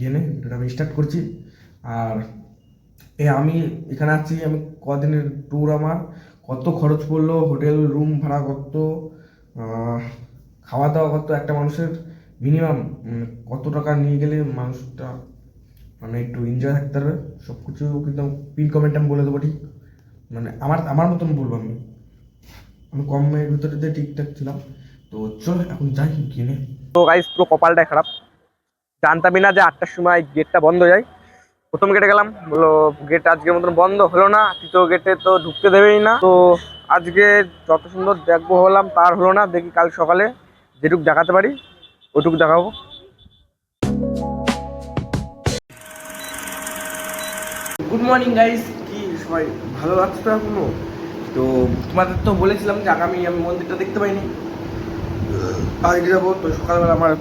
ঘেনে ভিডিওটা আমি স্টার্ট করছি। আর আমি এখানে আছি, আমি কদিনের ট্যুর, আমার কত খরচ পড়লো, হোটেল রুম ভাড়া কত, খাওয়া দাওয়া কত, একটা মানুষের মিনিমাম কত টাকা নিয়ে গেলে মানুষটা মানে একটু এনজয় থাকতে পারবে, সব কিছু কিন্তু পিন কমেন্ট আমি বলে দেবো। ঠিক মানে আমার আমার মতন বলবো, আমি আমি কমের ভিতরে দিয়ে ঠিকঠাক ছিলাম। তো চল এখন যাই কিনে। তো গাইস পুরো কপালটাই খারাপ, জানতামই না যে 8টার সময় গেটটা বন্ধ হয়ে যায়। প্রথম গেটে গেলাম, বললো গেট আজকের মতন বন্ধ হলো না, তৃতীয় গেটে তো ঢুকতে দেবেই না। তো আজকে যত সুন্দর দেখবো হলাম, তার হলো না। দেখি কাল সকালে যেটুক দেখাতে পারি ওইটুকু দেখাবো। গুড মর্নিং গাইস, কি সবাই ভালো লাগছে তো এখনো? তো তোমাদের তো বলেছিলাম যে আগামী আমি মন্দিরটা দেখতে পাইনি, আজকে যাবো। তো সকালবেলা আমার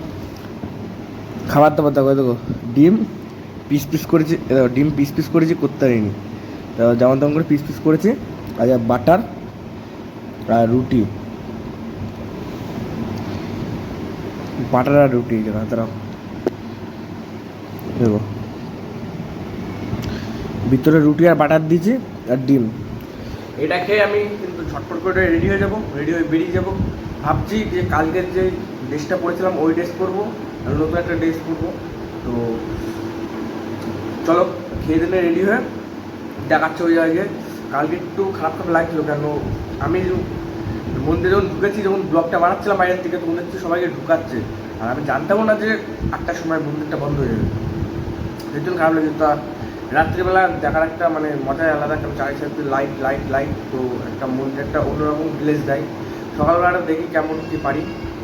খাবার দাবার দেখো, দেখো ডিম পিস পিস করেছি, ডিম পিস পিস করেছি, করতে পারিনি। যেমন তেমন করে পিস পিস করেছি। আর বাটার আর রুটি, বাটার আর রুটি তারা দেখো, ভিতরে রুটি আর বাটার দিয়েছি আর ডিম। এটা খেয়ে আমি কিন্তু ঝটপট করে রেডি হয়ে যাবো, রেডি হয়ে বেরিয়ে যাবো। ভাবছি যে কালকের যে ড্রেসটা পরেছিলাম ওই ড্রেস পরবো, আর নতুন একটা ড্রেস পরবো। তো চলো খেয়ে দিলে রেডি হয়ে দেখাচ্ছে ওই জায়গায়। কালকে একটু খারাপ খারাপ লাগছিল, কেন আমি মন্দিরে যখন ঢুকেছি, যখন ব্লগটা বানাচ্ছিলাম বাইরের থেকে, তখন দেখছি সবাইকে ঢুকাচ্ছে, আর আমি জানতামও না যে 8টার সময় মন্দিরটা বন্ধ হয়ে যাবে। সেই জন্য খারাপ লাগছে। তা রাত্রিবেলা দেখার একটা মানে মজাই আলাদা, কারণ চারিদিকে লাইট লাইট লাইট, তো একটা মন্দির একটা অন্যরকম ভিলেজ দেয়। সকালবেলাটা দেখি কেমন কী পারি।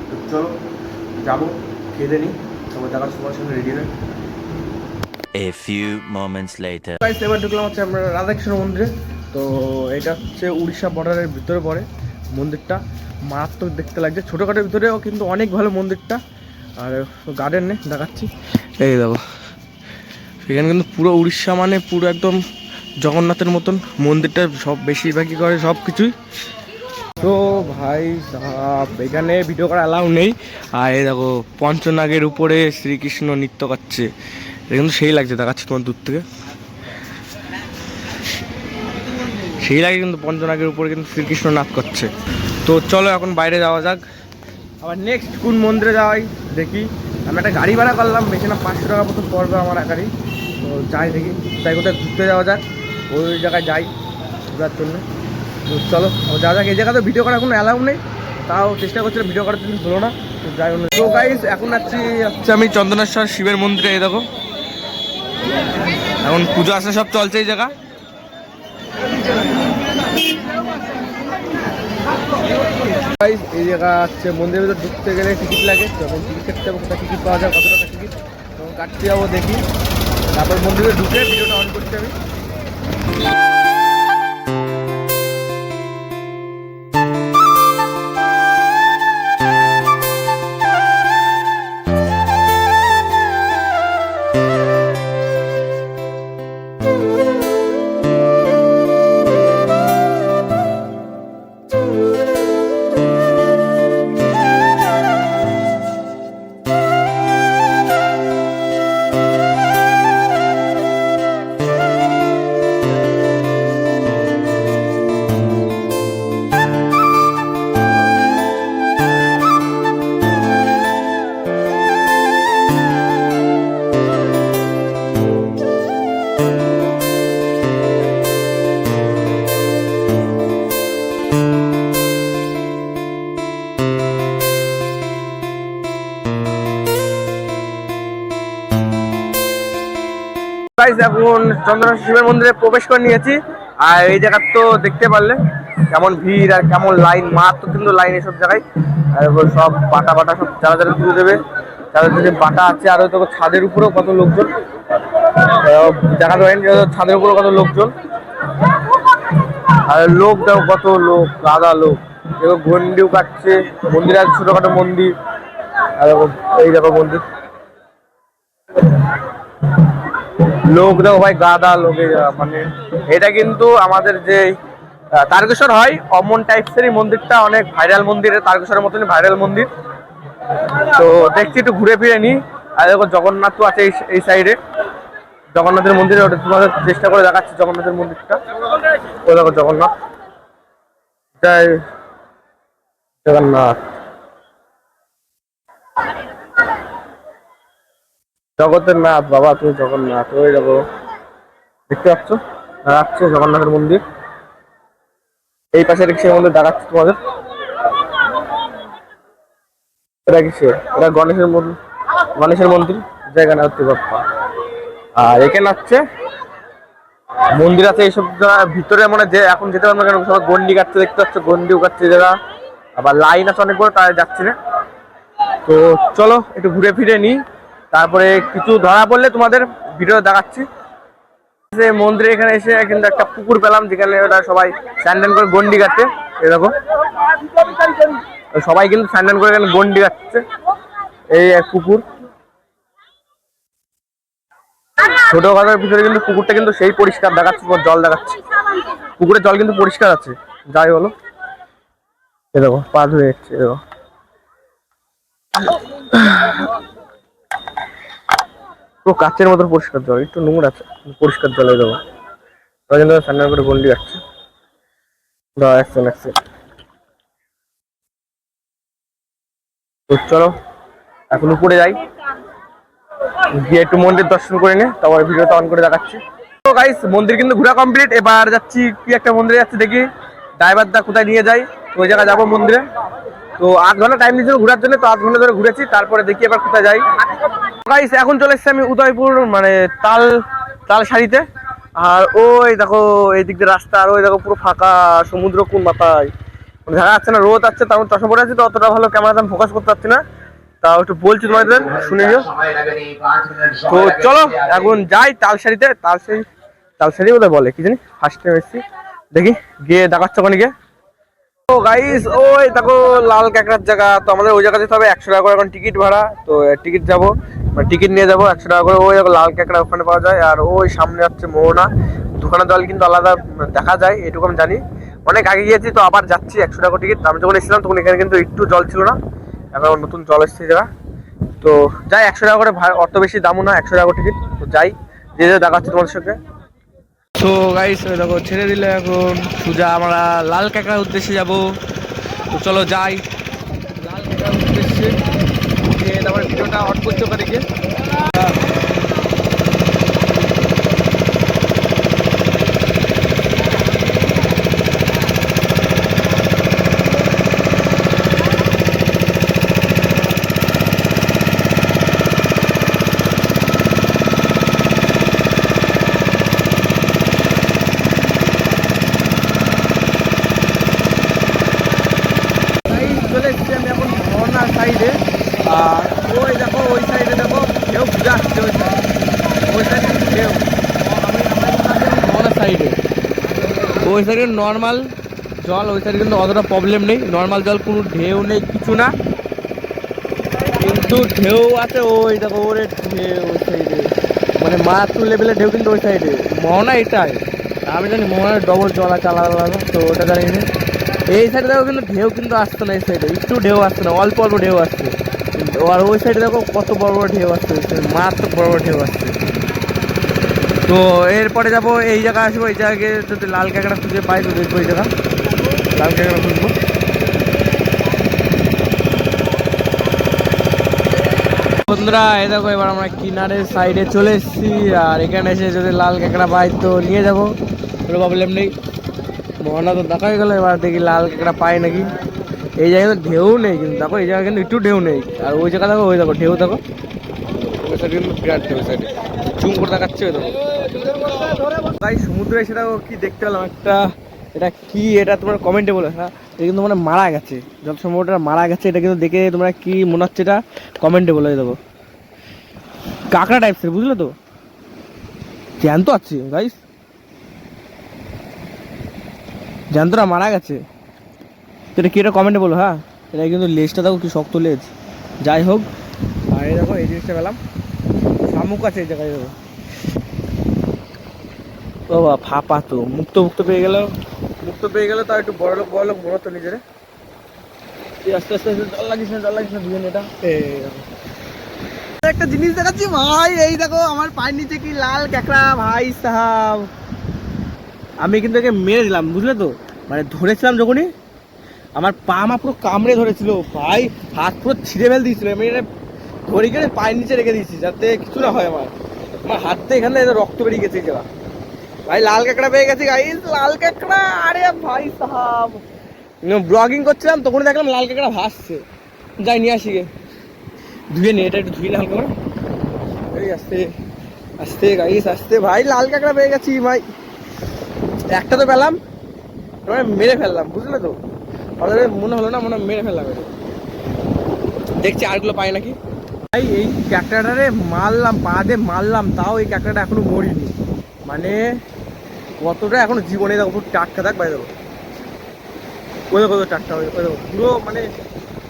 তো চলো যাবো, খেয়ে নিই, সবাই দেখার সবার সঙ্গে রেডি হয়ে। A few moments later. এবার ঢুকলাম হচ্ছে আমরা রাধাকৃষ্ণ মন্দিরে। তো এটা হচ্ছে উড়িষ্যা বর্ডারের ভিতরে পড়ে মন্দিরটা, মারাত্মক দেখতে লাগছে। ছোটোখাটোর ভিতরেও কিন্তু অনেক ভালো মন্দিরটা। আর গার্ডেন নেই, দেখাচ্ছি, এই দেখো এখানে কিন্তু পুরো উড়িষ্যা মানে পুরো একদম জগন্নাথের মতন মন্দিরটা, সব বেশিরভাগই করে সব কিছুই। তো ভাই সাহাব এখানে ভিডিও করা অ্যালাউ নেই। আর এই দেখো পঞ্চনাগের উপরে শ্রীকৃষ্ণ নৃত্য করছে, এটা কিন্তু সেই লাগছে, দেখাচ্ছি তোমার দূর থেকে, সেই লাগে কিন্তু পঞ্চনাগের উপরে কিন্তু শ্রীকৃষ্ণ নাচ করছে। তো চলো এখন বাইরে যাওয়া যাক, আবার নেক্সট কোন মন্দিরে যাওয়াই দেখি। আমি একটা গাড়ি ভাড়া করলাম, বেশি না 500 টাকা মতো পড়বে আমার গাড়ি। তো যাই দেখি তাই কোথায় ঘুরতে যাওয়া যাক, ওই জায়গায় যাই ঘোরার জন্য। তো চলো যাওয়া যাক। এই জায়গায় তো ভিডিও করা কোনো অ্যালাউ নেই, তাও চেষ্টা করছিলাম ভিডিও করার জন্য, হলো না। তো যাই অন্য। তো গাইস এখন হচ্ছে আমি চন্দনেশ্বর শিবের মন্দিরে। এই দেখো এখন পুজো আসা সব চলছে এই জায়গা। এই জায়গা হচ্ছে মন্দিরের ভিতরে ঢুকতে গেলে টিকিট লাগে, যখন টিকিট কাটতে যাবো, কোথায় টিকিট পাওয়া যায়, কত টাকা টিকিট, তখন কাটতে যাবো দেখি। তারপর মন্দিরে ঢুকে ভিডিওটা অন করছি আমি। এখন চন্দ্রনাথ শিবের মন্দিরে প্রবেশ করে নিয়েছি। আর এই জায়গা তো দেখতে পারলে কেমন ভিড় আর কেমন লাইন, মারাত্মক কিন্তু লাইন এসব জায়গায়। আর সব বাটা বাটা সব যারা যারা পুজো দেবে, তাদের যদি বাটা আছে। আর হয়তো ছাদের উপরেও কত লোকজন দেখা পারেন, ছাদের উপরেও কত লোকজন, আর লোক দেখো কত লোক, গাদা লোক। এবার ঘন্ডিও কাটছে, মন্দির আছে ছোটখাটো মন্দির। আর এই দেখো মন্দির, লোক দেখো ভাই, গাদা লোকে। মানে এটা কিন্তু আমাদের যে তারকেশ্বর হয় অমন টাইপসেরই মন্দিরটা, অনেক ভাইরাল মন্দির, তারকেশ্বরের মতনই ভাইরাল মন্দির। তো দেখছি একটু ঘুরে ফিরে নি। আর দেখো জগন্নাথও আছে এই সাইডে, জগন্নাথের মন্দিরে, ওটা তোমাদের চেষ্টা করে দেখাচ্ছি জগন্নাথের মন্দিরটা। ও দেখো জগন্নাথ, জয় জগন্নাথ, জগতের নাথ বাবা তুমি জগন্নাথ। ওই দেখো দেখতে পাচ্ছ দেখাচ্ছে জগন্নাথের মন্দির, এই পাশে সেই মন্দির দেখাচ্ছে তোমাদের। এটা কিসের? এটা গণেশের মন্দির, জায়গা না হচ্ছে বাপ্পা। আর এখানে হচ্ছে মন্দির আছে এইসব ভিতরে, মানে যে এখন যেতে পারবো কেন, সবাই গন্ডি কাটছে দেখতে পাচ্ছ, গন্ডিও কাটছে যারা, আবার লাইন আছে অনেক বড়, তাই যাচ্ছি না। তো চলো একটু ঘুরে ফিরে নিই, তারপরে কিছু ধরা পড়লে তোমাদের ভিডিও দেখাচ্ছি। মন্দিরে এখানে এসে কিন্তু একটা পুকুর পেলাম, যেখানে ওরা সবাই স্যান্ডেল করে গন্ডি কাটছে। এরকম সবাই কিন্তু স্যান্ডেল করে এখানে গন্ডি কাটছে। এই এক পুকুর, ছোট ঘরের ভিতরে কিন্তু পুকুরটা কিন্তু সেই পরিষ্কার দেখাচ্ছে, জল দেখাচ্ছে, পুকুরের জল কিন্তু পরিষ্কার আছে, যাই বলো। এ দেখো পা ধুয়ে যাচ্ছে, দেখো পুরো কাচের মতো পরিষ্কার জল, একটু নোংরা আছে পরিষ্কার জলে দেবো। স্যান্ডেল করে গন্ডি কাটছে, তো চলো এখন উপরে যাই, গিয়ে একটু মন্দির দর্শন করে নে, তারপর ভিডিওটা অন করে দেখাচ্ছি। তো গাইস মন্দির কিন্তু ঘোরা কমপ্লিট, এবার যাচ্ছি কি একটা মন্দিরে যাচ্ছি, দেখি ড্রাইভার দা কোথায় নিয়ে যাই, ওই জায়গায় যাবো মন্দিরে। তো 8 ঘন্টা টাইম দিয়েছিল ঘোরার জন্য, তো 8 ঘন্টা ধরে ঘুরেছি, তারপরে দেখি এবার কোথায় যাই। গাইস এখন চলে এসেছি আমি উদয়পুর, মানে তালসারিতে। আর ওই দেখো এই দিক দিয়ে রাস্তা, আর ওই দেখো পুরো ফাঁকা সমুদ্র কোন মাথায়, দেখা যাচ্ছে না, রোদ আছে, তারপর চশমা পরে আছি তো অতটা ভালো ক্যামেরাতে আমি ফোকাস করতে পারছি না, তাও একটু বলছি তোমাদের শুনে নিও। তো চলো এখন যাই তালসারি বোধহয় বলে, কি জানি, ফার্স্ট টাইম এসেছি, দেখি গিয়ে দেখাচ্ছ ওখানে গিয়ে। তো গাইস ওই দেখো লাল কাঁকড়ার জায়গা, তো আমাদের ওই জায়গা যেতে হবে 100 টাকা করে এখন টিকিট ভাড়া। তো টিকিট যাবো, টিকিট নিয়ে যাবো 100 টাকা করে, ওই দেখো লাল কাঁকড়া ওখানে পাওয়া যায়। আর ওই সামনে হচ্ছে মোহনা, দোকানের জল কিন্তু আলাদা দেখা যায়, এটুকু আমি জানি, অনেক আগে গিয়েছি তো আবার যাচ্ছি। 100 টাকা টিকিট, আমি যখন এসেছিলাম তখন এখানে কিন্তু একটু জল ছিল না, এখন নতুন জল এসছে জায়গা। তো যাই 100 টাকা করে, অত বেশি দামও না, 100 টাকা টিকিট। তো যাই, যে দেখাচ্ছি তোমাদের সঙ্গে। তো গাইস দেখো ছেড়ে দিলে, এখন সোজা আমরা লাল কাঁকড়ার উদ্দেশ্যে যাব। তো চলো যাই লাল কাঁকড়ার উদ্দেশ্যে, তারপরে ভিডিওটা অন করতে পারি গিয়ে। আমি এখন মোহনা সাইডে, আর ওই দেখো ওই সাইডে দেখো ঢেউ বুঝে আসছে, ওই সাইডে ঢেউ, মোহনা সাইডে ওই সাইডে নর্মাল জল, ওই সাইডে কিন্তু অতটা প্রবলেম নেই, নর্মাল জল, কোনো ঢেউ নেই কিছু না, কিন্তু ঢেউ আছে ওই দেখো ওরে ঢেউ ওই সাইডে, মানে মারাত্মক লেভেলের ঢেউ কিন্তু ওই সাইডে। মোহনা এটাই, আমি জানি মোহনার ডবল জল আছে আলাদা, তো ওটা জানি না। এই সাইডে দেখো কিন্তু ঢেউ কিন্তু আসছে না, এই সাইডে একটু ঢেউ আসছে না, অল্প অল্প ঢেউ আসছে, আর ওই সাইডে দেখো কত বড় বড় ঢেউ আসছে, মারাত্মক বড় বড় ঢেউ আসছে। তো এরপরে যাবো এই জায়গায় আসবো, এই জায়গায় যদি লাল কাঁকড়া খুঁজে পাই তো দেখবো, এই জায়গা লাল কাঁকড়া খুঁজবো। বন্ধুরা এই দেখো এবার আমরা কিনারের সাইডে চলে এসেছি, আর এখানে এসে যদি লাল কাঁকড়া পাই তো নিয়ে যাবো, কোনো প্রবলেম নেই। মোহনা তো দেখা হয়ে গেলো, এবার দেখি লাল কাঁকড়া পাই নাকি। এই জায়গায় তো ঢেউ নেই কিন্তু, দেখো এই জায়গায় কিন্তু একটু ঢেউ নেই, আর ওই জায়গা দেখো, ওই দেখো ঢেউ দেখো, ওই সাইডে কিন্তু বিরাট ঢেউ, সাইডে জুম করে দেখাচ্ছে, ওই দেখো ভাই সমুদ্রে এসে দেখো কি দেখতে পেলাম একটা, এটা কি, এটা তোমরা কমেন্টে বলো। হ্যাঁ এটা কিন্তু মানে মারা গেছে, যত সম্ভব এটা মারা গেছে, এটা কিন্তু দেখে তোমরা কি মনে হচ্ছে এটা কমেন্টে বলে দেবো। কাঁকড়া টাইপসের, বুঝলে তো, জ্যান্ত আছে গাইস, জ্যান্তরা মারা গেছে, তো এটা কি, এটা কমেন্টে বলো। হ্যাঁ এটা কিন্তু লেজটা দেখো কি শক্ত লেজ, যাই হোক। আর এই দেখো এই জিনিসটা পেলাম, শামুক আছে এই জায়গায় দেখো, ও বাবা ফাঁপা, তো মুক্ত পেয়ে গেল, তাও একটু বড় লোক মনে হতো নিজের। আস্তে আস্তে জল লাগিস না, দুজন এটা একটা জিনিস দেখাচ্ছি ভাই, এই দেখো আমার পায়ের নিচে কি লাল ক্যাকড়া ভাই সাহাব। আমি কিন্তু একে মেরে দিলাম বুঝলে তো, মানে ধরেছিলাম যখনই আমার পা পুরো কামড়ে ধরেছিল ভাই, হাত পুরো ছিঁড়ে ফেল দিয়েছিল। আমি এটা ধরে গেলে পায়ের নিচে রেখে দিয়েছি যাতে কিছু না হয়। আমার হাত থেকে এখানে রক্ত বেরিয়ে গেছে জায়গা। ভাই লাল কাঁকড়া পেয়ে গেছি গাইস, লাল কাঁকড়া। আরে ভাই সাহাব, ব্লগিং করছিলাম তখন দেখলাম লাল কাঁকড়া ভাসছে। যাই নিয়ে আসি গে, ধুয়ে নে, এটা একটু ধুয়ে হালকা করে। এই আস্তে আস্তে গাইস আস্তে, ভাই লাল কাঁকড়া পেয়ে গেছি ভাই। একটা তো পেলাম, মেরে ফেললাম বুঝলে তো, আমাদের মনে হলো না, মনে মেরে ফেললাম। এটা দেখছি আরগুলো পাই নাকি। ভাই এই ক্যাকড়াটারে মারলাম, পা দিয়ে মারলাম, তাও এই ক্যাকড়াটা এখনো মরিনি। মানে কতটা এখনো জীবনে দেখো পুরো টাটকা থাক ভাই। দেখো ওই দেখো টাটকা, ওই দেখো পুরো, মানে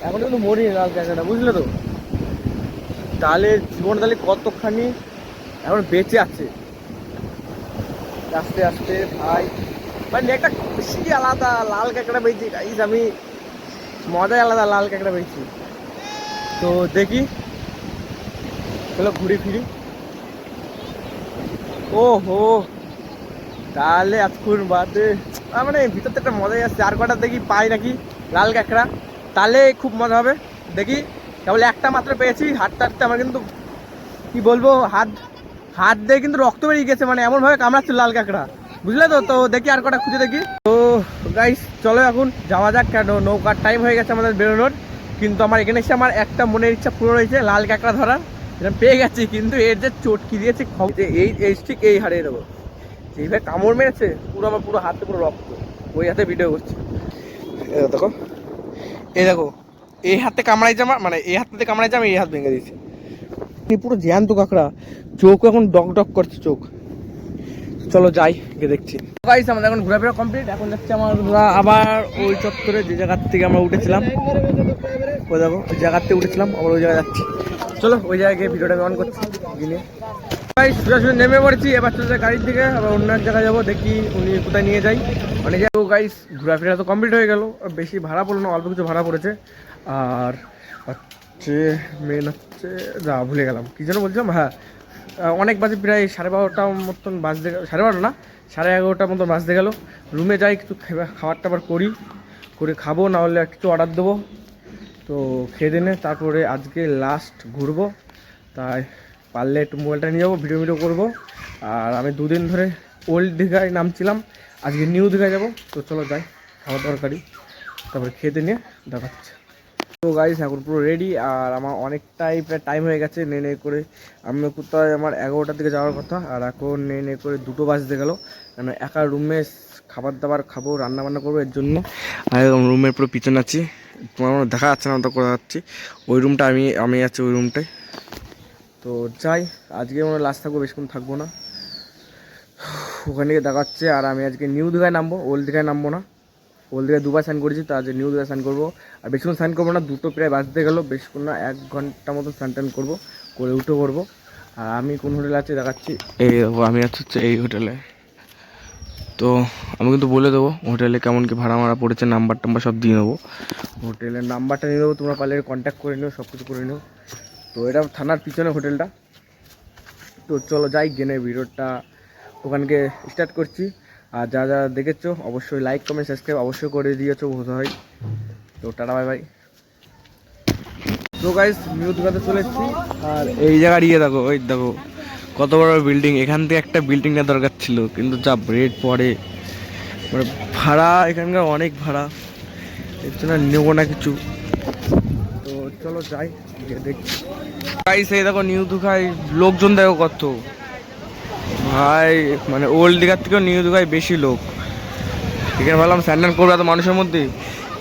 এখনো কিন্তু মরিনি লাল ক্যাকড়াটা বুঝলে তো। তাহলে জীবন তাহলে কতখানি এখন বেঁচে আছে। আস্তে আস্তে ভাই, মানে একটা খুশি আলাদা, লাল কাঁকড়া পেয়েছি গাইস আমি, মজাই আলাদা লাল কাঁকড়া পেয়েছি। তো দেখি চলো ঘুরে ফিরি। ও হো, তাহলে এতক্ষণ বাদে মানে ভিতর থেকে একটা মজাই আসছে। আর কটা দেখি পাই নাকি লাল কাঁকড়া, তাহলে খুব মজা হবে। দেখি, কেবল একটা মাত্র পেয়েছি, হাঁটতে হাঁটতে আমার কিন্তু কি বলবো, হাত দিয়ে কিন্তু রক্ত বেরিয়ে গেছে, মানে এমন ভাবে কামড়াচ্ছে লাল কাঁকড়া বুঝলে তো। তো দেখি আর কটা খুঁজে দেখি। তো গাইস চলো এখন যাওয়া যাক, কেন নৌকার টাইম হয়ে গেছে আমাদের বেরোনোর। কিন্তু আমার এখানে এসে আমার একটা মনের ইচ্ছা পূরণ হয়েছে, লাল কাঁকড়া ধরার। এটা পেয়ে গেছি, কিন্তু এর যে চটকি দিয়েছে এই ঠিক এই হারিয়ে দেবো, যেইভাবে কামড় মেরেছে পুরো আমার পুরো হাতে পুরো রক্ত। ওই হাতে ভিডিও করছি, দেখো এই দেখো, এই হাতে কামড়াইছে আমার, মানে এই হাতে কামড়াইছে, আমি এই হাত ভেঙে দিয়েছি। পুরো জ্যান্ত কাঁকড়া, চোখ এখন ডক ডক করছে চোখ। চলো যাই, গিয়ে দেখছি। গাইস আমাদের এখন ঘোরাফেরা কমপ্লিট, এখন যাচ্ছে আমরা আবার ওই চত্বরে যে জায়গার থেকে আমরা উঠেছিলাম। ওই দেখো ওই জায়গার থেকে উঠেছিলাম, আবার ওই জায়গায় যাচ্ছি। চলো ওই জায়গায় গিয়ে ভিডিওটা অন করছি গিয়ে। গাইস সোজাসুজি নেমে পড়েছি, এবার চলে যাই গাড়ির দিকে, আবার অন্য এক জায়গায় যাবো, দেখি উনি কোথায় নিয়ে যাই। মানে যাবো গাইস, ঘোরাফেরা তো কমপ্লিট হয়ে গেল, বেশি ভাড়া পড়লো না, অল্প কিছু ভাড়া পড়েছে। আর হচ্ছে মেন হচ্ছে যা ভুলে গেলাম কি যেন বলছিলাম, হ্যাঁ অনেক বাজে, প্রায় 12:30 মতন বাজতে গেল, 12:30 না 11:30 মতন বাজতে গেল। রুমে যাই, কিছু খাবার টাবার করে খাবো, না হলে কিছু অর্ডার দেবো। তো খেয়ে দিনে তারপরে আজকে লাস্ট ঘুরবো, তাই পারলে একটু মোবাইলটা নিয়ে যাবো, ভিডিও করবো। আর আমি 2 দিন ধরে ওল্ড দীঘায় নামছিলাম, আজকে নিউ দীঘায় যাবো। তো চলো যাই, খাবার দরকারি, তারপরে খেতে নিয়ে দেখাচ্ছে। তো গাইস এখন পুরো রেডি, আর আমার অনেকটাই প্রায় টাইম হয়ে গেছে নে করে। আমি কোথায় আমার 11টার দিকে যাওয়ার কথা, আর এখন নে করে 2টো বাজতে গেল। কেন একা রুমে খাবার দাবার খাবো, রান্না বান্না করবো, এর জন্য। আর রুমের পুরো পিছনে আছি, তোমার দেখা যাচ্ছে না তো কোথায় যাচ্ছি। ওই রুমটা আমি আছি ওই রুমটায়। তো যাই, আজকে মনে লাস্ট থাকবো, বেশিক্ষণ থাকবো না, ওখান থেকে দেখাচ্ছে। আর আমি আজকে নিউ দীঘায় নামবো, ওল্ড দীঘায় নামবো না। ওল্ড দীঘায় 2বার স্নান করেছি, তো আজকে নিউ দীঘায় স্নান করবো। আর বেশিক্ষণ স্নান করবো না, 2টো প্রায় বাজতে গেলো, বেশিক্ষণ না 1 ঘন্টা মতো স্নান টান করবো, করে উঠে করবো। আর আমি কোন হোটেলে আছি দেখাচ্ছি, এই দেখো আমি হচ্ছে এই হোটেলে। তো আমি কিন্তু বলে দেবো হোটেলে কেমন কি ভাড়া মারা পড়েছে, নাম্বার টাম্বার সব দিয়ে নেবো, হোটেলের নাম্বারটা নিয়ে দেবো, তোমরা পারলে কন্ট্যাক্ট করে নিও, সব কিছু করে নিও। তো এটা থানার পিছনে হোটেলটা। তো চলো যাই, গেনে ভিডিওটা ওখানকে স্টার্ট করছি। আর যা যা দেখেছো অবশ্যই লাইক কমেন্ট সাবস্ক্রাইব অবশ্যই করে দিয়েছো বোধ হয়। তো টাটা বাই বাই। তো গাইস নিউ দীঘাতে চলে এসেছি, আর এই জায়গার দেখো, ওই দেখো কত বড় বিল্ডিং। এখান থেকে একটা বিল্ডিং নেওয়া দরকার ছিল, কিন্তু যা রেট পড়ে, মানে ভাড়া এখানকার অনেক ভাড়া, এর জন্য নেবো না কিছু। তো চলো যাই, দেখছি। গাইস এই দেখো নিউ দীঘায় লোকজন দেখো কত ভাই, মানে ওল্ড দীঘার থেকেও নিউ দীঘায় বেশি লোক। এখানে ভাবলাম স্নান করবো এত মানুষের মধ্যে,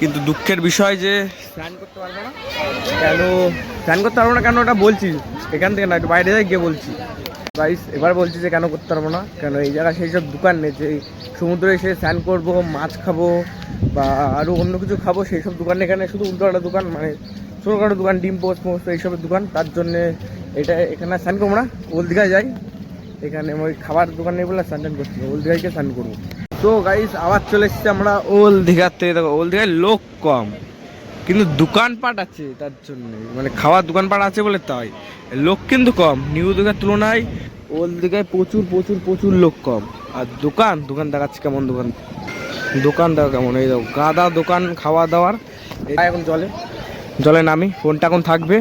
কিন্তু দুঃখের বিষয় যে স্নান করতে পারবো না। স্নান করতে পারবো না কেন ওটা বলছি, এখান থেকে না একটু বাইরে যাই গিয়ে বলছি। গাইস এবার বলছি যে কেন করতে পারবো না, কেন এই জায়গায় সেই সব দোকান নেই যে সমুদ্রে এসে স্নান করবো, মাছ খাবো বা আরও অন্য কিছু খাবো, সেই সব দোকান এখানে শুধু উল্টোটা দোকান, মানে ছোটোখাটো দোকান, ডিম পোস্ট মোস্ট এইসবের দোকান। তার জন্যে এখানে স্নান করবো না, ওল্ড দীঘায় যাই। এখানে ওই খাবার দোকান নেই বলে স্নান টান করছি, ওল্ড দীঘায় গিয়ে স্নান করবো। তো গাইস আবার চলে এসেছি আমরা ওল্ড দীঘাতে। দেখো ওল্ড দীঘায় লোক কম, কিন্তু দোকানপাট আছে তার জন্য, মানে খাওয়ার দোকানপাট আছে বলে তাই লোক কিন্তু কম। নিউ দীঘার তুলনায় ওল্ড দীঘায় প্রচুর প্রচুর প্রচুর লোক কম। আর দোকান দোকান দেখাচ্ছে কেমন, দোকান দোকান দেখা কেমন, এই দেখো গাদা দোকান খাওয়া দাওয়ার। এখন জলে নামি, ফোনটা এখন থাকবে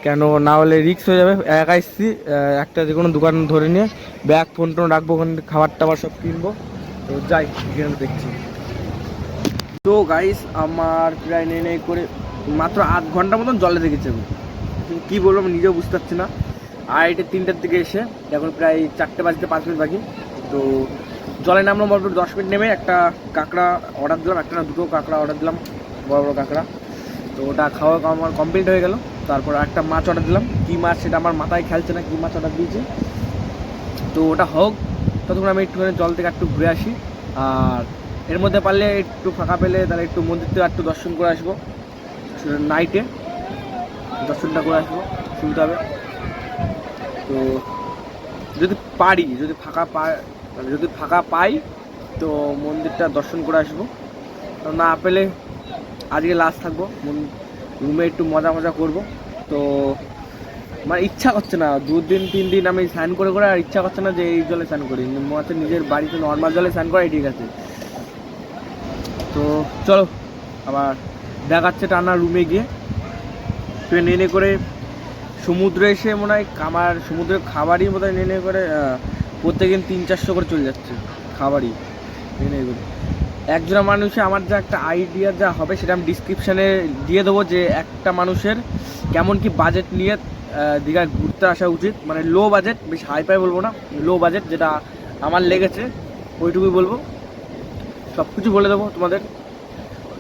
কেন না হলে রিস্ক হয়ে যাবে। একা এসছি, একটা যে কোনো দোকান ধরে নিয়ে ব্যাগ ফোন টোন রাখবো, ওখানে খাবার টাবার সব কিনবো। তো যাই এখানে দেখছি। তো গাইস আমার প্রায় নেই করে মাত্র 8 ঘন্টা মতন জলে রেখেছি আমি। কী বলবো আমি নিজেও বুঝতে পারছি না। আর এটা 3টার দিকে এসে এখন প্রায় 4টে বাজতে 5 মিনিট বাকি। তো জলে নামলাম মোটামুটি 10 মিনিট নেমে একটা কাঁকড়া অর্ডার দিলাম, একটা না দুটো কাঁকড়া অর্ডার দিলাম, বড় বড় কাঁকড়া। তো ওটা খাওয়া আমার কমপ্লিট হয়ে গেল। তারপর একটা মাছ অর্ডার দিলাম, কী মাছ সেটা আমার মাথায় খেলছে না, কী মাছ অর্ডার দিয়েছি। তো ওটা হোক, ততক্ষণ আমি একটুখানি জল থেকে একটু ঘুরে আসি। আর এর মধ্যে পারলে একটু ফাঁকা পেলে তাহলে একটু মন্দির থেকে একটু দর্শন করে আসবো, নাইটে দর্শনটা করে আসবো, সুবিধা হবে। তো যদি পারি, যদি ফাঁকা পাই তো মন্দিরটা দর্শন করে আসবো। না পেলে আজকে লাস্ট থাকবো, রুমে একটু মজা করবো। তো আমার ইচ্ছা করছে না, 2 দিন 3 দিন আমি স্নান করে আর ইচ্ছা করছে না যে এই জলে স্নান করি। মনে হচ্ছে নিজের বাড়িতে নর্মাল জলে স্নান করাই ঠিক আছে। তো চলো আবার দেখাচ্ছে টানা রুমে গিয়ে। ট্রেনে করে সমুদ্রে এসে মনে হয় সমুদ্রের খাবারই বোধ হয় নেনে করে প্রত্যেকদিন 300-400 করে চলে যাচ্ছে খাবারই নেনে করে। একজন মানুষে আমার যা একটা আইডিয়া যা হবে সেটা আমি ডিসক্রিপশানে দিয়ে দেবো, যে একটা মানুষের কেমন কি বাজেট নিয়ে দীঘায় ঘুরতে আসা উচিত। মানে লো বাজেট, বেশি হাই ফাই বলবো না, লো বাজেট যেটা আমার লেগেছে ওইটুকুই বলবো, সব কিছু বলে দেবো তোমাদের।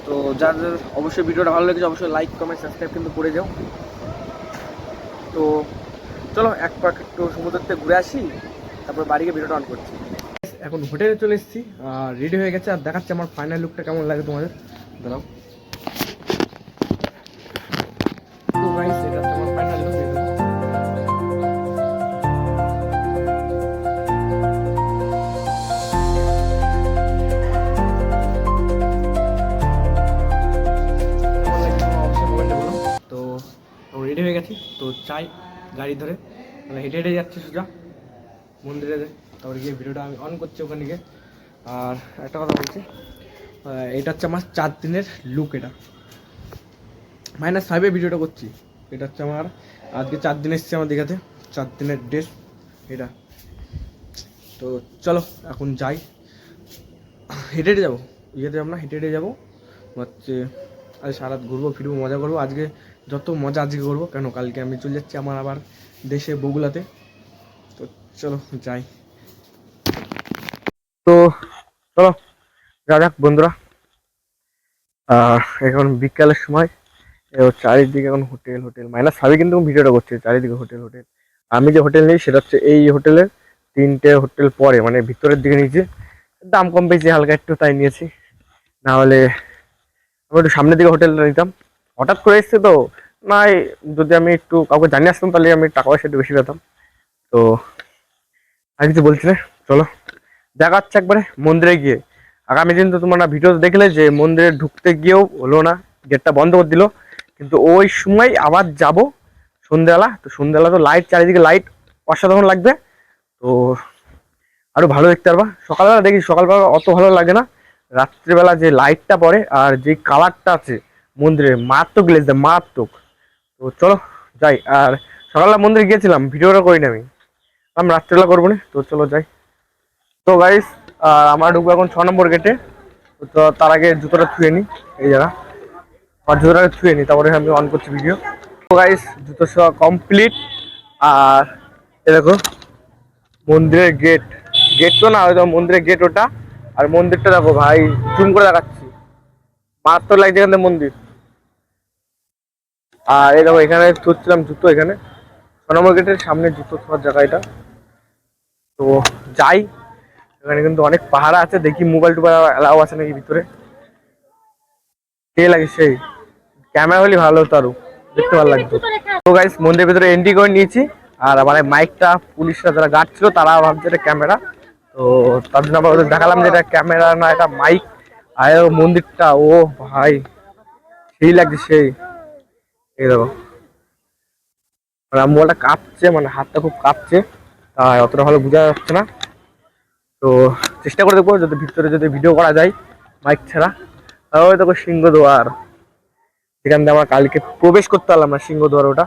তো যাদের অবশ্যই ভিডিওটা ভালো লেগেছে অবশ্যই লাইক কমেন্ট সাবস্ক্রাইব কিন্তু করে যাও। তো চলো এক পাক একটু সমুদ্র থেকে ঘুরে আসি, তারপর বাড়িকে ভিডিওটা অন করছি। এখন হোটেলে চলে এসেছি, আর রেডি হয়ে গেছে, আর দেখাচ্ছে আমার ফাইনাল লুকটা কেমন লাগে তোমাদের। দাঁড়াও। তো গাইস এটা হচ্ছে আমার ফাইনাল লুক। তো রেডি হয়ে গেছি, তো চাই গাড়ি ধরে মানে হেঁটে হেঁটে যাচ্ছি সোজা মন্দিরে, তারপরে গিয়ে ভিডিওটা আমি অন করছি ওখানে গিয়ে। আর একটা কথা বলছি, এটা হচ্ছে আমার 4 দিনের লুক, এটা -5 ভিডিওটা করছি। এটা হচ্ছে আমার আজকে 4 দিন এসেছি আমার দীঘাতে, 4 দিনের ড্রেস এটা। তো চলো এখন যাই, হেঁটে হেঁটে যাবো, ইয়েতে যাবো না, হেঁটে হেঁটে যাবো হচ্ছে। আজ সারা রাত ঘুরবো ফিরবো মজা করবো, আজকে যত মজা আজকে করবো, কেন কালকে আমি চলে যাচ্ছি আমার আবার দেশে বগুলাতে। তো চলো যাই। তো চলো যা যাক বন্ধুরা। এখন বিকালের সময়, চারিদিকে এখন হোটেল -5 কিন্তু ভিডিওটা করছে, চারিদিকে হোটেল। আমি যে হোটেল নিই সেটা হচ্ছে এই হোটেলের 3টে হোটেল পরে, মানে ভিতরের দিকে নিয়েছি, দাম কম পেয়েছি হালকা একটু তাই নিয়েছি। না হলে আমি একটু সামনের দিকে হোটেলটা নিতাম, হঠাৎ করে এসছে তো নাই, যদি আমি একটু কাউকে জানিয়ে আসতাম তাহলে আমি টাকা পয়সা একটু বেশি পেতাম। তো আর কিছু বলছি না, চলো দেখা হচ্ছে একবারে মন্দিরে গিয়ে। আগামী দিন তো তোমরা ভিডিও দেখলে যে মন্দিরে ঢুকতে গিয়েও হলো না, গেটটা বন্ধ করে দিল। কিন্তু ওই সময় আবার যাব সন্ধ্যাবেলা, তো সন্ধ্যাবেলা তো লাইট, চারিদিকে লাইট অসাধারণ লাগবে, তো আরো ভালো দেখতে পারবা। সকালবেলা দেখি, সকালবেলা অত ভালো লাগে না, রাত্রিবেলা যে লাইটটা পড়ে আর যে কালারটা আছে মন্দিরে মারাত্মক লেগে যায়, মারাত্মক। তো চলো যাই। আর সকালবেলা মন্দিরে গিয়েছিলাম, ভিডিওটা করিনি আমি রাত্রিবেলা করবো না। তো চলো যাই। তো গাইস আমরা ঢুকবো এখন 6 নম্বর গেটে। তো তার আগে জুতোটা ধুয়ে নিই, এই জায়গা আর জুতোটাকে ধুয়ে নিই, তারপরে আমি অন করছি ভিডিও। তো গাইস জুতো সব কমপ্লিট। আর এ দেখো মন্দিরের গেট তো না, হয়তো মন্দিরের গেট ওটা। আর মন্দিরটা দেখো ভাই, জুম করে দেখাচ্ছি, মারাত্মক লাগছে এখানে মন্দির। আর এই দেখো এখানে ধুচ্ছিলাম জুতো, এখানে 6 নম্বর গেটের সামনে জুতো ধোয়ার জায়গা এটা। তো যাই, এখানে কিন্তু অনেক পাহাড় আছে, দেখি মোবাইল টোবাইল অ্যালাউ আছে নাকি ভিতরে। কে লাগে সেই ক্যামেরা হলে ভালো হতো, আরো দেখতে ভালো লাগতো। তো গাইস মন্দিরের ভিতরে এন্ট্রি করে নিয়েছি, আর আমার মাইকটা পুলিশরা যারা গার্ড ছিল তারা ভাবছে এটা ক্যামেরা, তো তার জন্য আমরা দেখালাম যে এটা ক্যামেরা না, এটা মাইক। আর মন্দিরটা ও ভাই সেই লাগছে সেই। এই দেখো আর মোবাইলটা কাঁপছে, মানে হাতটা খুব কাঁপছে, তাই অতটা ভালো বোঝা যাচ্ছে না। তো চেষ্টা করে দেখবো যদি ভিতরে যদি ভিডিও করা যায় মাইক ছাড়া। ওই দেখো সিংহদুয়ার, সেখান দিয়ে আমরা কালকে প্রবেশ করতে পারলাম না, সিংহদুয়ার ওটা।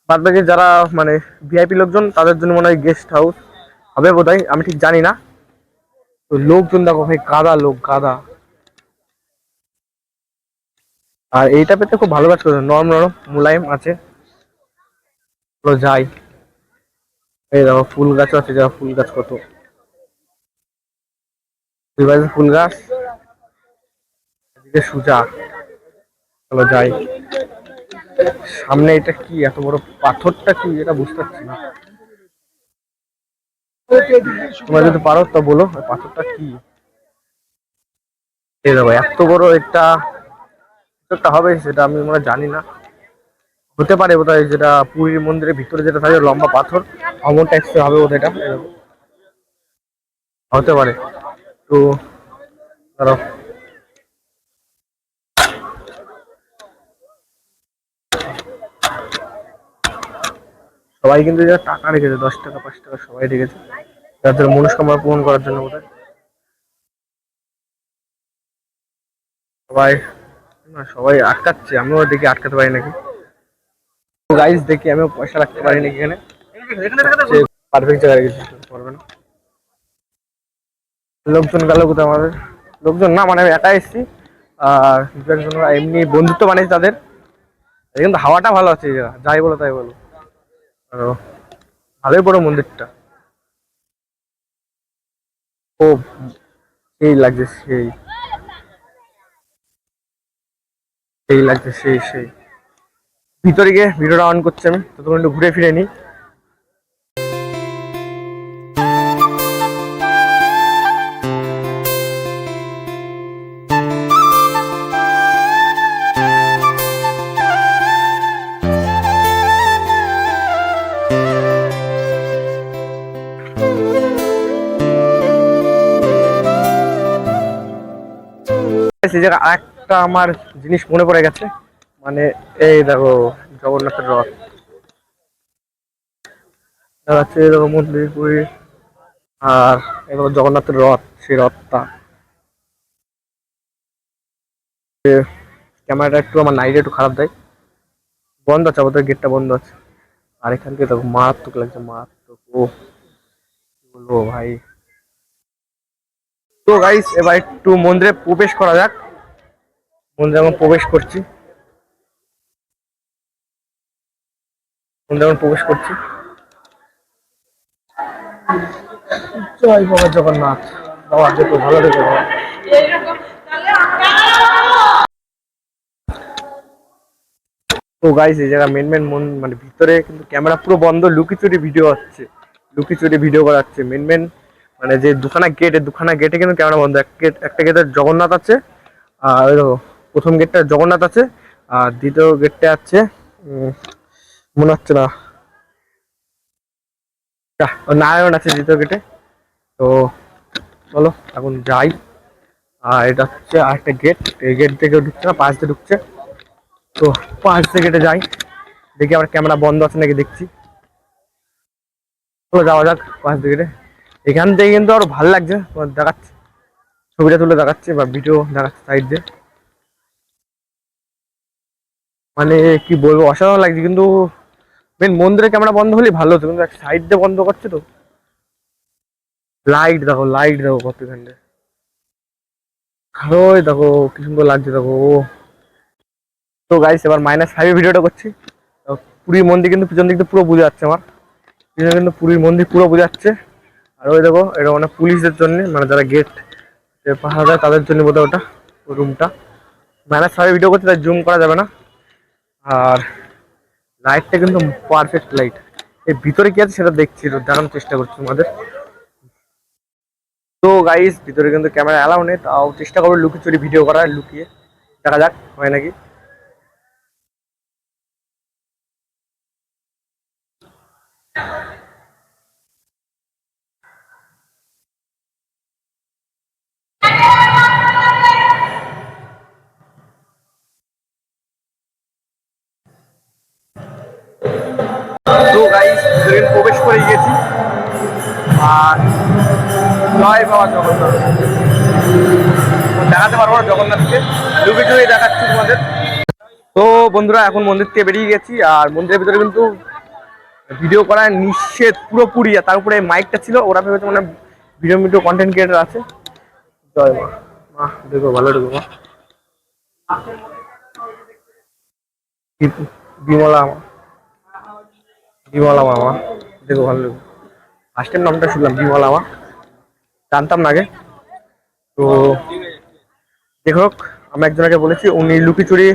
বাদ বাকি যারা মানে ভিআইপি লোকজন তাদের জন্য মনে হয় গেস্ট হাউস হবে বোধহয়, আমি ঠিক জানি না। তো লোকজন দেখো ভাই, গাদা লোক গাদা। আর এইটা পেতে খুব ভালো কাজ করে, নরম নরম মুলায়ম আছে। চলো যাই। এই দেখো ফুল গাছও আছে, যারা ফুল গাছ কত ফুল গাছ, এদিকে সুজা। চলো যাই। সামনে এটা কি এত বড় পাথরটা, কি এটা বুঝতে পারছি না। তোমরা যদি পারো তো বলো ওই পাথরটা কি। এই দেখো এত বড় একটা একটা হবে, সেটা আমি মনে হয় জানি না। হতে পারে বোধহয় যেটা পুরীর মন্দিরের ভিতরে যেটা থাকে লম্বা পাথর, অমন টাইপস হবে বোধহয় এটা, এরকম হতে পারে। তো ধরো সবাই কিন্তু যারা টাকা রেখেছে, 10 টাকা 5 টাকা সবাই রেখেছে, যাদের মনস্কামনা পূরণ করার জন্য বোধহয় সবাই। না সবাই আটকাচ্ছে, আমিও দেখি আটকাতে পারি নাকি। তো গাইস দেখি আমিও পয়সা রাখতে পারি নাকি এখানে, পারফেক্ট জায়গায় রেখেছি, পারবে না। লোকজন গেল কোথায় আমাদের, লোকজন না মানে আমি একা এসেছি। আর দু একজন এমনি বন্ধুত্ব বানিয়েছি তাদের। কিন্তু হাওয়াটা ভালো আছে এই জায়গা, যাই বলো তাই বলো। আর ভালোই বড় মন্দিরটা, ও সেই লাগছে সেই, সেই লাগছে সেই সেই। ভিতরে গিয়ে ভিডিওটা অন করছি আমি, ততক্ষণ একটু ঘুরে ফিরে নিই। এই জায়গা আরেকটা আমার জিনিস মনে পড়ে গেছে, মানে এই দেখো জগন্নাথের রথ আছে, এরকম মন্দির পুরী। আর এরকম জগন্নাথের রথ, সেই রথটা ক্যামেরাটা একটু আমার নাইটে একটু খারাপ দেয়। বন্ধ আছে, আমাদের গেটটা বন্ধ আছে। আর এখান থেকে দেখো মারাত্মক লাগছে, মারাত্মক। ও কি বলবো ভাই। তো গাইস এবার একটু মন্দিরে প্রবেশ করা যাক। মন্দিরে এখন প্রবেশ করছি, মন্দিরে এখন প্রবেশ করছি। জয় বাবা জগন্নাথ, বাবা দেখো ভালো দেখো বাবা। তো গাইস এই জায়গা মেন মেন মানে ভিতরে কিন্তু ক্যামেরা পুরো বন্ধ, লুকিচুরি ভিডিও হচ্ছে, লুকিচুরি ভিডিও করা হচ্ছে। মেন মেন মানে যে দুখানা গেট, দুখানা গেটে কিন্তু ক্যামেরা বন্ধ। একটা গেটে জগন্নাথ আছে, আর ওই দেখো প্রথম গেটটা জগন্নাথ আছে, আর দ্বিতীয় গেটটা আছে মনে হচ্ছে না, নারায়ণ আছে দ্বিতীয় গেটে। তো চলো এখন যাই। আর এটা হচ্ছে আরেকটা গেট, এই গেট থেকে ঢুকছে না, পাশ দিয়ে ঢুকছে। তো পাশ দিয়ে গেটে যাই, দেখি আমার ক্যামেরা বন্ধ আছে নাকি দেখছি। চলো যাওয়া যাক পাশ দিয়ে গেটে। এখান থেকে কিন্তু আরো ভালো লাগছে, তোমার দেখাচ্ছি, ছবিটা তুলে দেখাচ্ছি বা ভিডিও দেখাচ্ছি সাইড দিয়ে। মানে কি বলবো, অসাধারণ লাগছে। কিন্তু মেন মন্দিরের ক্যামেরা বন্ধ হলেই ভালো হতো, কিন্তু সাইড দিয়ে বন্ধ করছে তো। লাইট দেখো, লাইট দেখো কত এখানে, ওই দেখো কি সুন্দর লাগছে দেখো। তো গাইস এবার -5 ভিডিওটা করছি। তো পুরীর মন্দির কিন্তু পিছন দিক দিয়ে পুরো বোঝা যাচ্ছে আমার, পিছনে কিন্তু পুরীর মন্দির পুরো বোঝা যাচ্ছে। আর ওই দেখো এটা মানে পুলিশদের জন্য, মানে যারা গেট পাহারা দেয় তাদের জন্য বোধহয় ওটা রুমটা। -5 ভিডিও করছে তাই জুম করা যাবে না। আর লাইটটা কিন্তু পারফেক্ট লাইট। এর ভিতরে কি আছে সেটা দেখছি, একটু দেখানোর চেষ্টা করছি তোমাদের। তো গাইস ভিতরে কিন্তু ক্যামেরা অ্যালাউ নেই, তাও চেষ্টা করবো লুকিয়ে ভিডিও করা, লুকিয়ে দেখা যাক হয় নাকি। করে গিয়েছি। আর জয় বাবা জগন্নাথ, দেখাতে পারবো না জগন্নাথকে, লুকিয়ে চুরিয়ে দেখাচ্ছি তোমাদের। তো বন্ধুরা এখন মন্দির থেকে বেরিয়ে গেছি, আর মন্দিরের ভিতরে কিন্তু ভিডিও করা নিষেধ পুরোপুরি। আর তার উপরে মাইকটা ছিল, ওরা ভেবেছে মানে ভিডিও কন্টেন্ট ক্রিয়েটার আছে। জয় মা, মা দেখো ভালো দেখো মা, বিমলা মা, বিমলা মামা দেখো ভালো দেখো। ফার্স্ট টাইম নামটা শুনলাম বিমলা মা, জানতাম না আগে। তো দেখো আমি একজনকে বলেছি, উনি লুকিচুরি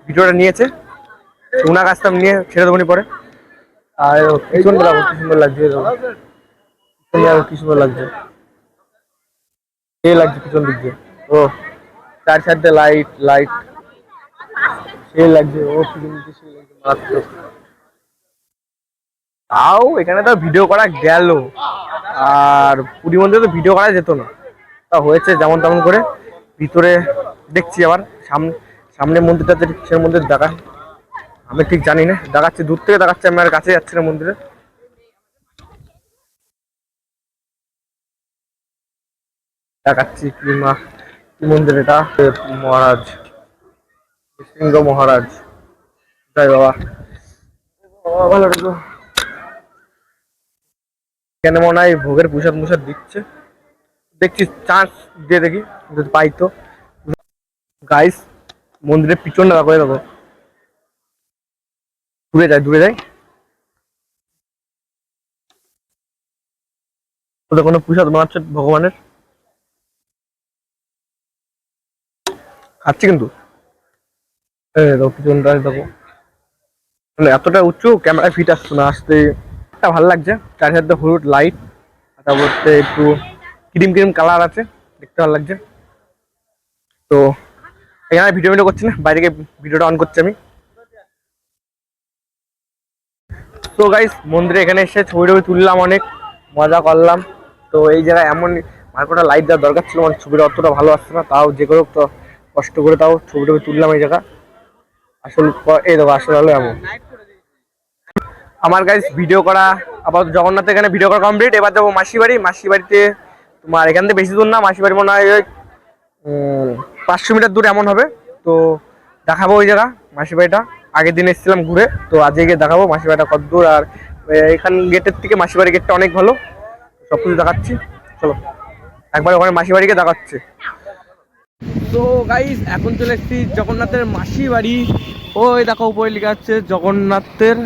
ভিডিওটা নিয়েছে, ওনার কাছ থেকে নিয়ে ছেড়ে দেবো পরে। আর পিছন দেখো কি সুন্দর লাগছে, কি সুন্দর লাগছে, এই লাগছে পিছন দিক দিয়ে। ও চার সাইডে লাইট লাইট, সেই লাগছে। ও পিছন দিকে সেই লাগছে মারাত্মক। তাও এখানে তো ভিডিও করা গেল, আর পুরী মন্দিরে তো ভিডিও করা যেত না, তা হয়েছে যেমন তেমন করে। ভিতরে দেখছি আবার সামনে, সামনে মন্দিরটাতে কিসের মন্দির দেখায় আমি ঠিক জানি না, দেখাচ্ছি দূর থেকে দেখাচ্ছে, আমি আর কাছে যাচ্ছি না মন্দিরে। দেখাচ্ছি কি মা, কি মন্দির এটা, মহারাজ সিংহ মহারাজ, জয় বাবা। ভালো লাগলো। কেন মনে হয় ভোগের প্রসাদ মুসাদ দিচ্ছে, দেখছি চান্স দিয়ে দেখি যদি পাই তো। গাইস মন্দিরের পিছনটা দেখো, দেখো দূরে যায় দূরে যায়, ওদের কোনো প্রসাদ বানাচ্ছে ভগবানের, খাচ্ছি কিন্তু। দেখো পিছনটা দেখো, মানে এতটা উঁচু ক্যামেরায় ফিট আসছে না, আসতে একটা ভালো লাগছে। চার সাইডে হলুদ লাইট, তারপরে একটু ক্রিম ক্রিম কালার আছে, দেখতে ভালো লাগছে। তো এখানে ভিডিও করছি না, বাইরে গিয়ে ভিডিওটা অন করছি আমি। তো গাইস মন্দিরে এখানে এসে ছবি টবি তুললাম, অনেক মজা করলাম। তো এই জায়গায় এমন মার্কোটা লাইট দেওয়ার দরকার ছিল, মানে ছবিটা অতটা ভালো আসছে না, তাও যে করে তো কষ্ট করে তাও ছবি টবি তুললাম এই জায়গা। আসল এই দেখো আসল হলো এমন। আমার গাইস ভিডিও করা আপাতত জগন্নাথ এখানে ভিডিও করা কমপ্লিট। এবার যাবো মাসি বাড়ি। মাসি বাড়িতে তোমার এখান থেকে বেশি দূর না, মাসি বাড়ি মনে হয় 500 মিটার দূর এমন হবে। তো দেখাবো ওই জায়গা মাসি বাড়িটা, আগের দিন এসেছিলাম ঘুরে, তো আজকে গিয়ে দেখাবো মাসি বাড়িটা কত দূর। আর এখান গেটের থেকে মাসি বাড়ি গেটটা অনেক ভালো, সব কিছু দেখাচ্ছি। চলো একবার ওখানে মাসি বাড়িকে দেখাচ্ছে। তো গাইস এখন চলে এসেছি জগন্নাথের মাসি বাড়ি। ওই দেখো উপরে লেখা আছে জগন্নাথের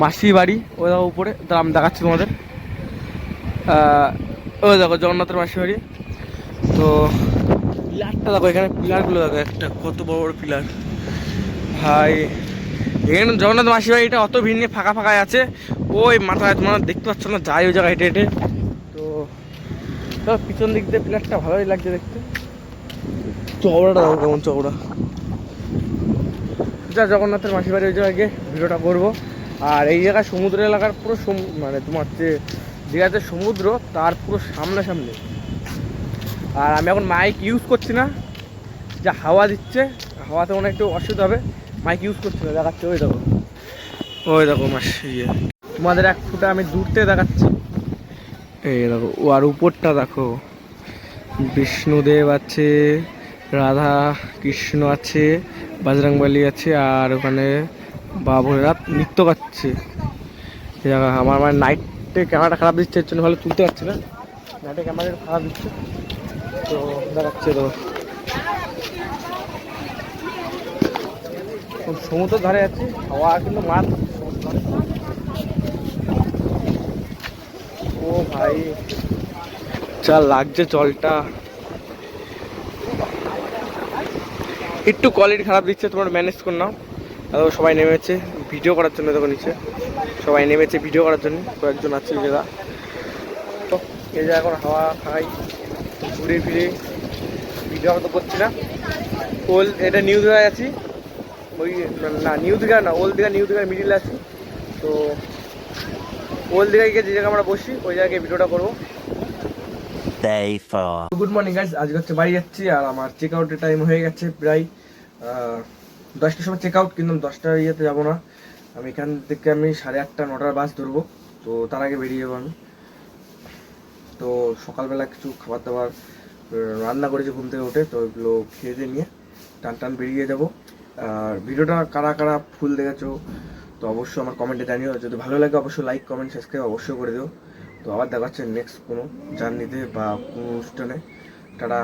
মাসি বাড়ি, ওই দেখো উপরে, দাম দেখাচ্ছি তোমাদের। ওই দেখো জগন্নাথের মাসি বাড়ি। তো পিলারটা দেখো, এখানে পিলারগুলো দেখো, একটা কত বড় বড় পিলার ভাই। এখানে জগন্নাথ মাসি বাড়িটা অত ভিড় নিয়ে ফাঁকা ফাঁকায় আছে, ওই মাথায় তোমরা দেখতে পাচ্ছ না, যাই ওই জায়গায় হেঁটে হেঁটে। তো পিছন দিক দিয়ে পিলারটা ভালোই লাগছে দেখতে, চওড়াটা দেখো কেমন চওড়া। যা জগন্নাথের মাসি বাড়ি ওই জায়গায় গিয়ে ভিডিওটা করবো। আর এই জায়গায় সমুদ্র এলাকার পুরো মানে তোমার যে দীঘাতে সমুদ্র তার পুরো সামনাসামনি। আর আমি এখন মাইক ইউজ করছি না, যা হাওয়া দিচ্ছে, হাওয়াতে মনে একটু অসুবিধা হবে, মাইক ইউজ করছি না। দেখাচ্ছে ওই দেখো, ওই দেখো মাস ইয়ে, তোমাদের এক ফুটা আমি দূর থেকে দেখাচ্ছি। এই দেখো, ও আর উপরটা দেখো, বিষ্ণুদেব আছে, রাধা কৃষ্ণ আছে, বজরংবলী আছে, আর ওখানে বাবুরাত নৃত্য করছে। আমার আমার নাইটে ক্যামেরাটা খারাপ দিচ্ছে, এর জন্য ভালো তুলতে পারছি না, নাইটে ক্যামেরাটা খারাপ দিচ্ছে। তো দেখাচ্ছে তো সমুদ্র ধারে আছি, হাওয়া কিন্তু মাছ। ও ভাই যা লাগছে জলটা, একটু কোয়ালিটি খারাপ দিচ্ছে, তোমার ম্যানেজ করে নাও। তারপর সবাই নেমেছে ভিডিও করার জন্য, দেখো নিচে সবাই নেমেছে ভিডিও করার জন্য, কয়েকজন আছে এই জায়গা। তো এই জায়গা এখন হাওয়া খাই, ঘুরে ফিরে ভিডিও তো করছি না। এটা নিউ দীঘায় আছি, ওই না নিউ দীঘা না, ওল্ড দীঘা, নিউ দীঘার মিডিলে আছি। তো ওল্ড দীঘায় গিয়ে যে জায়গায় আমরা বসি ওই জায়গায় ভিডিওটা করবো। গুড মর্নিং গাইস, আজকে হচ্ছে বাড়ি যাচ্ছি, আর আমার চেক আউটের টাইম হয়ে গেছে প্রায় 10টার সময় চেক আউট, কিন্তু 10টার ইয়েতে যাবো না, আমি এখান থেকে আমি 8:30 9টার বাস ধরবো। তো তার আগে বেরিয়ে যাবো আমি। তো সকালবেলা কিছু খাবার দাবার রান্না করেছি ঘুম থেকে উঠে, তো ওইগুলো খেয়ে দিয়ে নিয়ে টান বেরিয়ে যাব। আর ভিডিওটা কারা কারা ফুল দেখেছো তো অবশ্যই আমার কমেন্টে জানিও। যদি ভালো লাগে অবশ্যই লাইক কমেন্ট সাবস্ক্রাইব অবশ্যই করে দিও। তো আবার দেখা হচ্ছে নেক্সট কোনো জার্নিতে বা কোনো অনুষ্ঠানে। টাটা।